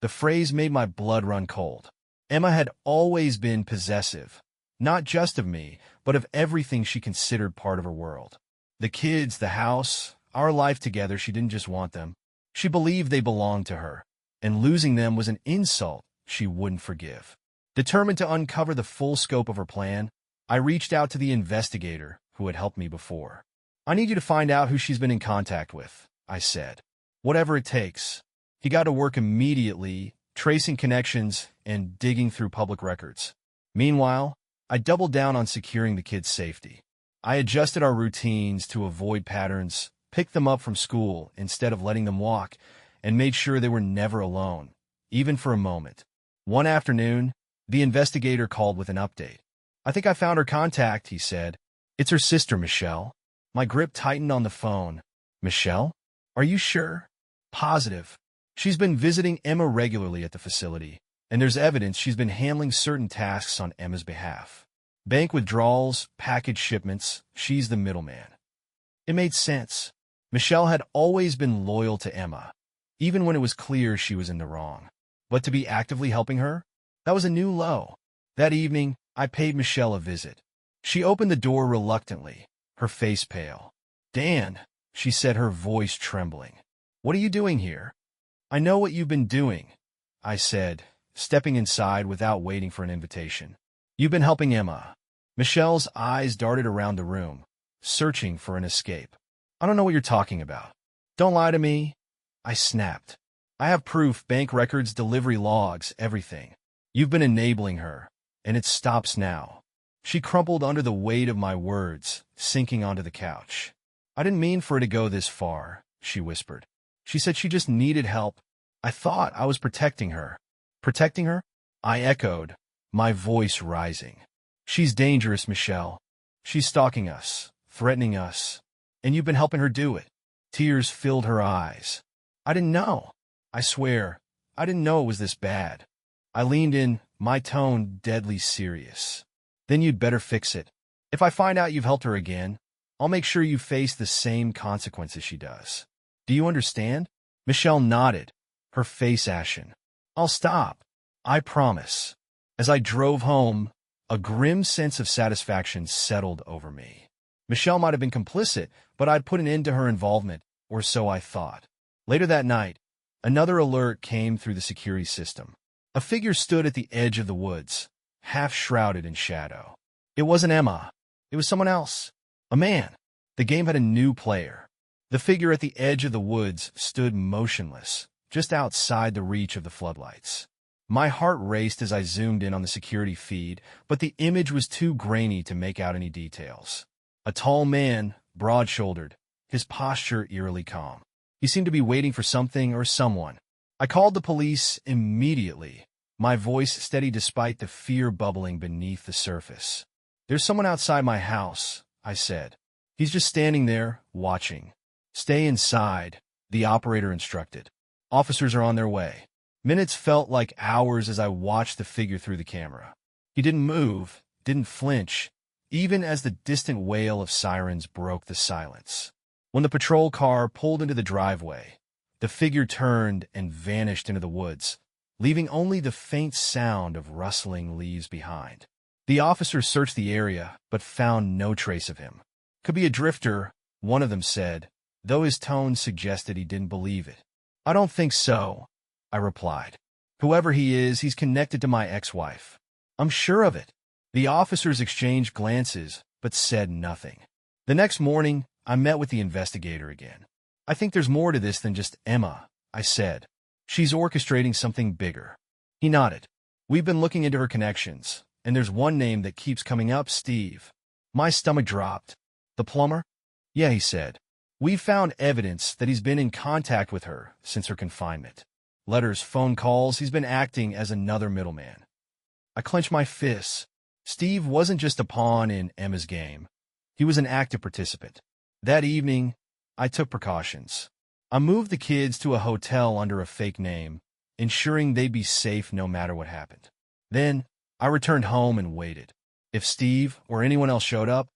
The phrase made my blood run cold. Emma had always been possessive, not just of me, but of everything she considered part of her world. The kids, the house, our life together. She didn't just want them. She believed they belonged to her, and losing them was an insult she wouldn't forgive. Determined to uncover the full scope of her plan, I reached out to the investigator who had helped me before. I need you to find out who she's been in contact with, I said. Whatever it takes. He got to work immediately, tracing connections and digging through public records. Meanwhile, I doubled down on securing the kids' safety. I adjusted our routines to avoid patterns, picked them up from school instead of letting them walk, and made sure they were never alone, even for a moment. One afternoon, the investigator called with an update. I think I found her contact, he said. It's her sister, Michelle. My grip tightened on the phone. Michelle? Are you sure? Positive. She's been visiting Emma regularly at the facility, and there's evidence she's been handling certain tasks on Emma's behalf. Bank withdrawals, package shipments, she's the middleman. It made sense. Michelle had always been loyal to Emma, even when it was clear she was in the wrong. But to be actively helping her? That was a new low. That evening, I paid Michelle a visit. She opened the door reluctantly, her face pale. Dan, she said, her voice trembling. What are you doing here? I know what you've been doing, I said, stepping inside without waiting for an invitation. You've been helping Emma. Michelle's eyes darted around the room, searching for an escape. I don't know what you're talking about. Don't lie to me. I snapped. I have proof, bank records, delivery logs, everything. You've been enabling her, and it stops now. She crumpled under the weight of my words, sinking onto the couch. I didn't mean for it to go this far, she whispered. She said she just needed help. I thought I was protecting her. Protecting her? I echoed, my voice rising. She's dangerous, Michelle. She's stalking us, threatening us, and you've been helping her do it. Tears filled her eyes. I didn't know. I swear, I didn't know it was this bad. I leaned in, my tone deadly serious. Then you'd better fix it. If I find out you've helped her again, I'll make sure you face the same consequences she does. Do you understand? Michelle nodded, her face ashen. I'll stop. I promise. As I drove home, a grim sense of satisfaction settled over me. Michelle might have been complicit, but I'd put an end to her involvement, or so I thought. Later that night, another alert came through the security system. A figure stood at the edge of the woods, half shrouded in shadow. It wasn't Emma. It was someone else. A man. The game had a new player. The figure at the edge of the woods stood motionless, just outside the reach of the floodlights. My heart raced as I zoomed in on the security feed, but the image was too grainy to make out any details. A tall man, broad-shouldered, his posture eerily calm. He seemed to be waiting for something or someone. I called the police immediately, my voice steady despite the fear bubbling beneath the surface. There's someone outside my house, I said. He's just standing there, watching. Stay inside, the operator instructed. Officers are on their way. Minutes felt like hours as I watched the figure through the camera. He didn't move, didn't flinch, even as the distant wail of sirens broke the silence. When the patrol car pulled into the driveway, the figure turned and vanished into the woods, leaving only the faint sound of rustling leaves behind. The officers searched the area, but found no trace of him. Could be a drifter, one of them said, though his tone suggested he didn't believe it. I don't think so, I replied. Whoever he is, he's connected to my ex-wife. I'm sure of it. The officers exchanged glances, but said nothing. The next morning, I met with the investigator again. I think there's more to this than just Emma, I said. She's orchestrating something bigger. He nodded. We've been looking into her connections, and there's one name that keeps coming up, Steve. My stomach dropped. The plumber? Yeah, he said. We've found evidence that he's been in contact with her since her confinement. Letters, phone calls, he's been acting as another middleman. I clenched my fists. Steve wasn't just a pawn in Emma's game. He was an active participant. That evening, I took precautions. I moved the kids to a hotel under a fake name, ensuring they'd be safe no matter what happened. Then, I returned home and waited. If Steve or anyone else showed up,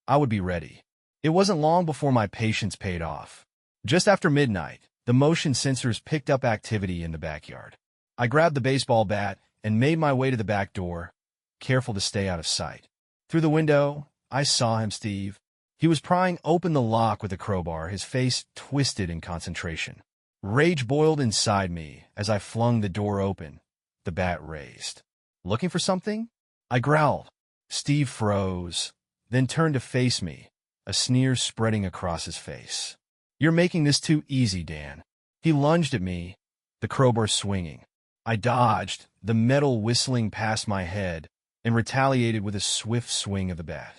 I would be ready. It wasn't long before my patience paid off. Just after midnight, the motion sensors picked up activity in the backyard. I grabbed the baseball bat and made my way to the back door, careful to stay out of sight. Through the window, I saw him, Steve. He was prying open the lock with a crowbar, his face twisted in concentration. Rage boiled inside me as I flung the door open, the bat raised. Looking for something? I growled. Steve froze, then turned to face me, a sneer spreading across his face. You're making this too easy, Dan. He lunged at me, the crowbar swinging. I dodged, the metal whistling past my head, and retaliated with a swift swing of the bat.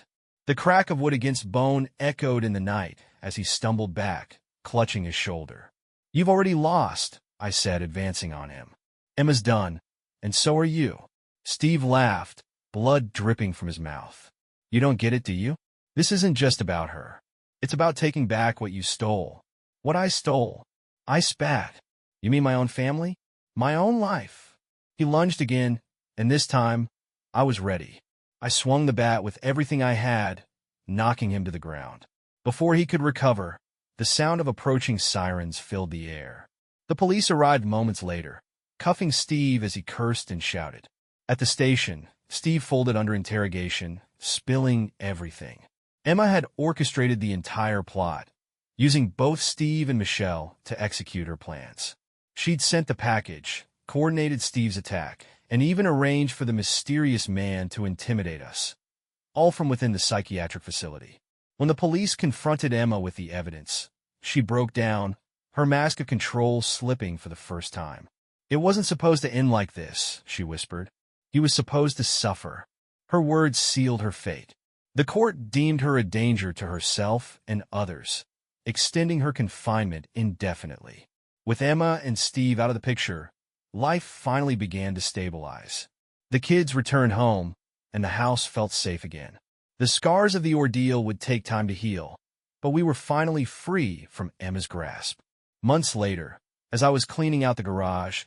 The crack of wood against bone echoed in the night as he stumbled back, clutching his shoulder. You've already lost, I said, advancing on him. Emma's done, and so are you. Steve laughed, blood dripping from his mouth. You don't get it, do you? This isn't just about her. It's about taking back what you stole. What I stole. I spat. You mean my own family? My own life. He lunged again, and this time, I was ready. I swung the bat with everything I had, knocking him to the ground. Before he could recover, the sound of approaching sirens filled the air. The police arrived moments later, cuffing Steve as he cursed and shouted. At the station, Steve folded under interrogation, spilling everything. Emma had orchestrated the entire plot, using both Steve and Michelle to execute her plans. She'd sent the package, coordinated Steve's attack, and even arranged for the mysterious man to intimidate us, all from within the psychiatric facility. When the police confronted Emma with the evidence, she broke down, her mask of control slipping for the first time. It wasn't supposed to end like this, she whispered. He was supposed to suffer. Her words sealed her fate. The court deemed her a danger to herself and others, extending her confinement indefinitely. With Emma and Steve out of the picture, life finally began to stabilize. The kids returned home, and the house felt safe again. The scars of the ordeal would take time to heal, but we were finally free from Emma's grasp. Months later, as I was cleaning out the garage,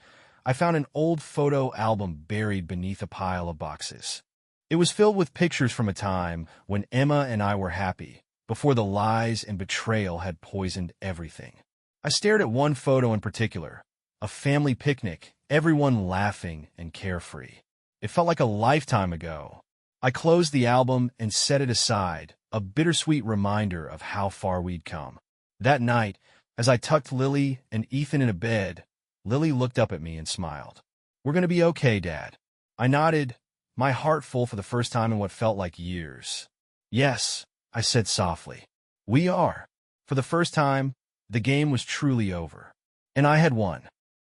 I found an old photo album buried beneath a pile of boxes. It was filled with pictures from a time when Emma and I were happy, before the lies and betrayal had poisoned everything. I stared at one photo in particular, a family picnic, everyone laughing and carefree. It felt like a lifetime ago. I closed the album and set it aside, a bittersweet reminder of how far we'd come. That night, as I tucked Lily and Ethan in a bed, Lily looked up at me and smiled. We're going to be okay, Dad. I nodded, my heart full for the first time in what felt like years. Yes, I said softly. We are. For the first time, the game was truly over. And I had won.